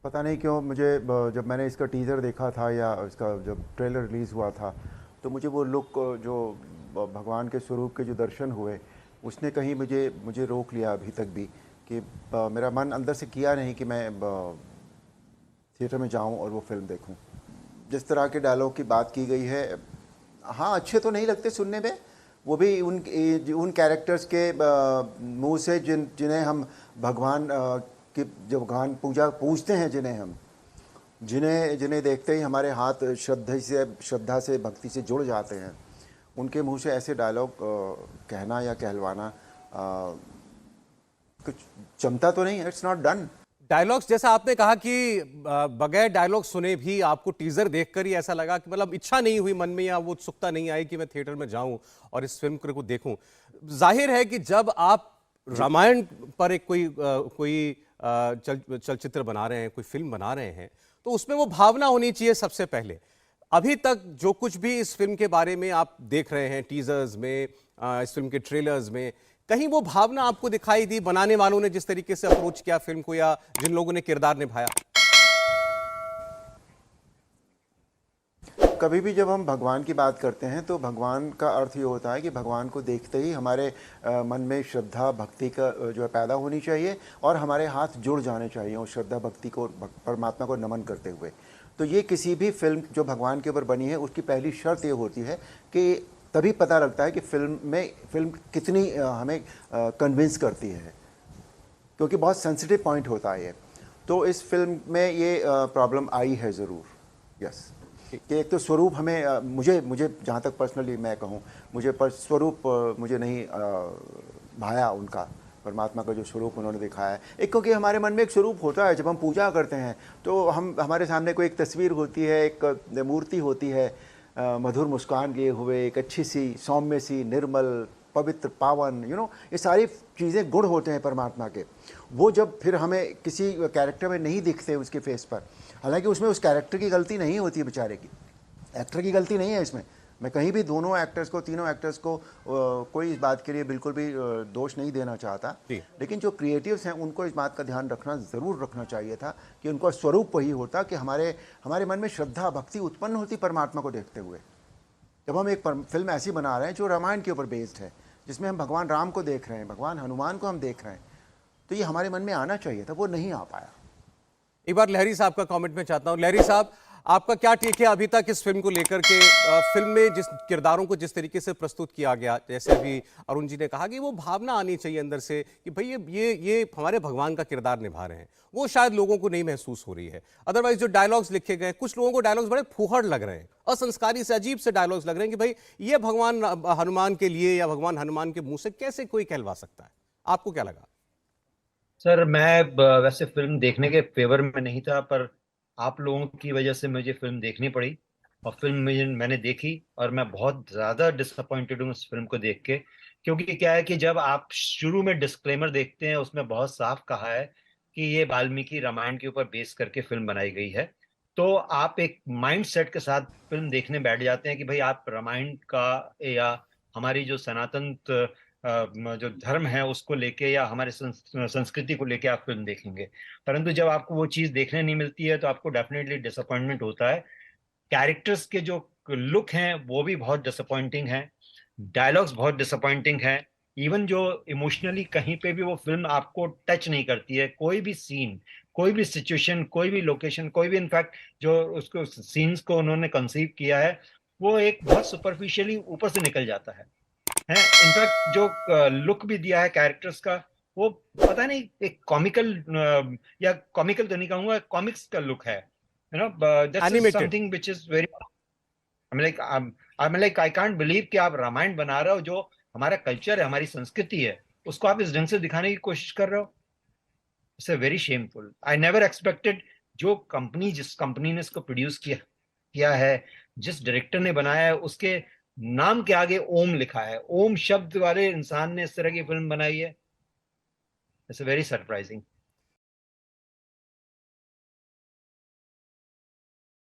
पता नहीं क्यों मुझे जब मैंने इसका टीज़र देखा था या इसका जब ट्रेलर रिलीज़ हुआ था, तो मुझे वो लुक जो भगवान के स्वरूप के जो दर्शन हुए, उसने कहीं मुझे मुझे रोक लिया अभी तक भी कि मेरा मन अंदर से किया नहीं कि मैं थिएटर में जाऊं और वो फिल्म देखूं। जिस तरह के डायलॉग की बात की गई है, हाँ अच्छे तो नहीं लगते सुनने में, वो भी उन कैरेक्टर्स के मुंह से जिन्हें हम भगवान की जो भगवान पूजते हैं, जिन्हें हम जिन्हें जिन्हें देखते ही हमारे हाथ श्रद्धा से भक्ति से जुड़ जाते हैं, उनके मुंह से ऐसे डायलॉग कहना या कहलवाना कुछ जमता तो नहीं है। It's not done. डायलॉग्स, जैसा आपने कहा कि बगैर डायलॉग सुने भी आपको टीजर देखकर ही ऐसा लगा कि मतलब इच्छा नहीं हुई मन में या वो उत्सुकता नहीं आई कि मैं थिएटर में जाऊं और इस फिल्म को देखूं। जाहिर है कि जब आप रामायण पर एक कोई चलचित्र बना रहे हैं, कोई फिल्म बना रहे हैं, तो उसमें वो भावना होनी चाहिए सबसे पहले। अभी तक जो कुछ भी इस फिल्म के बारे में आप देख रहे हैं, टीजर्स में, इस फिल्म के ट्रेलर्स में, कहीं वो भावना आपको दिखाई दी बनाने वालों ने जिस तरीके से अप्रोच किया फिल्म को, या जिन लोगों ने किरदार निभाया? कभी भी जब हम भगवान की बात करते हैं तो भगवान का अर्थ ये होता है कि भगवान को देखते ही हमारे मन में श्रद्धा भक्ति का जो है पैदा होनी चाहिए और हमारे हाथ जुड़ जाने चाहिए उस श्रद्धा भक्ति को, परमात्मा को नमन करते हुए। तो ये किसी भी फिल्म जो भगवान के ऊपर बनी है उसकी पहली शर्त ये होती है कि तभी पता लगता है कि फिल्म कितनी हमें कन्विंस करती है, क्योंकि बहुत सेंसिटिव पॉइंट होता है ये। तो इस फिल्म में ये प्रॉब्लम आई है ज़रूर। यस, कि एक तो स्वरूप हमें मुझे जहाँ तक पर्सनली मैं कहूँ, मुझे पर स्वरूप मुझे नहीं भाया उनका, परमात्मा का जो स्वरूप उन्होंने दिखाया है। एक क्योंकि हमारे मन में एक स्वरूप होता है, जब हम पूजा करते हैं तो हमारे सामने कोई एक तस्वीर होती है, एक मूर्ति होती है, मधुर मुस्कान लिए हुए, एक अच्छी सी सौम्य सी निर्मल पवित्र पावन, ये सारी चीज़ें गुण होते हैं परमात्मा के। वो जब फिर हमें किसी कैरेक्टर में नहीं दिखते उसके फेस पर, हालांकि उसमें उस कैरेक्टर की गलती नहीं होती है, बेचारे की, एक्टर की गलती नहीं है इसमें। मैं कहीं भी दोनों एक्टर्स को, तीनों एक्टर्स को कोई इस बात के लिए बिल्कुल भी दोष नहीं देना चाहता, लेकिन जो क्रिएटिव्स हैं उनको इस बात का ध्यान ज़रूर रखना चाहिए था कि उनका स्वरूप वही होता कि हमारे मन में श्रद्धा भक्ति उत्पन्न होती परमात्मा को देखते हुए। जब हम एक फिल्म ऐसी बना रहे हैं जो रामायण के ऊपर बेस्ड है, जिसमें हम भगवान राम को देख रहे हैं, भगवान हनुमान को हम देख रहे हैं, तो ये हमारे मन में आना चाहिए था, वो नहीं आ पाया। एक बार लहरी साहब का कमेंट में चाहता हूं। लहरी साहब, आपका क्या टेक है अभी तक इस फिल्म को लेकर के? फिल्म में जिस किरदारों को जिस तरीके से प्रस्तुत किया गया, जैसे अभी अरुण जी ने कहा कि वो भावना आनी चाहिए अंदर से कि भाई ये हमारे भगवान का किरदार निभा रहे हैं, वो शायद लोगों को नहीं महसूस हो रही है। अदरवाइज जो डायलॉग्स लिखे गए, कुछ लोगों को डायलॉग्स बड़े फूहड़ लग रहे हैं, असंस्कारी से अजीब से डायलॉग्स लग रहे हैं कि भाई ये भगवान हनुमान के लिए या भगवान हनुमान के मुंह से कैसे कोई कहलवा सकता है? आपको क्या लगा? सर, मैं वैसे फिल्म देखने के फेवर में नहीं था, पर आप लोगों की वजह से मुझे फिल्म देखनी पड़ी और फिल्म मैंने देखी और मैं बहुत ज़्यादा डिसअपॉइंटेड हूँ इस फिल्म को देख के। क्योंकि क्या है कि जब आप शुरू में डिस्क्लेमर देखते हैं, उसमें बहुत साफ कहा है कि ये वाल्मीकि रामायण के ऊपर बेस करके फिल्म बनाई गई है। तो आप एक माइंड सेट के साथ फिल्म देखने बैठ जाते हैं कि भाई आप रामायण का या हमारी जो सनातन जो धर्म है उसको लेके या हमारे संस्कृति को लेके आप फिल्म देखेंगे। परंतु जब आपको वो चीज देखने नहीं मिलती है तो आपको डेफिनेटली डिसअपॉइंटमेंट होता है। कैरेक्टर्स के जो लुक हैं वो भी बहुत डिसअपॉइंटिंग है, डायलॉग्स बहुत डिसअपॉइंटिंग है। इवन जो इमोशनली कहीं पे भी वो फिल्म आपको टच नहीं करती है, कोई भी सीन, कोई भी सिचुएशन, कोई भी लोकेशन, कोई भी इनफैक्ट जो उसको सीन्स को उन्होंने कंसीव किया है वो एक बहुत सुपरफिशियली ऊपर से निकल जाता है। इनफैक्ट जो लुक भी दिया है कैरेक्टर्स का, वो पता नहीं एक कॉमिकल, या कॉमिकल तो नहीं कहूंगा, कॉमिक्स का लुक है, you know. That's animated. Something which is very, I I can't believe कि आप रामायण बना रहे हो, जो हमारा कल्चर है, हमारी संस्कृति है, उसको आप इस ढंग से दिखाने की कोशिश कर रहे हो। It's very shameful. I never expected, जिस कंपनी ने इसको प्रोड्यूस किया किया है, जिस डायरेक्टर ने बनाया है, उसके नाम के आगे ओम लिखा है, ओम शब्द वाले इंसान ने इस तरह की फिल्म बनाई है। It's very surprising.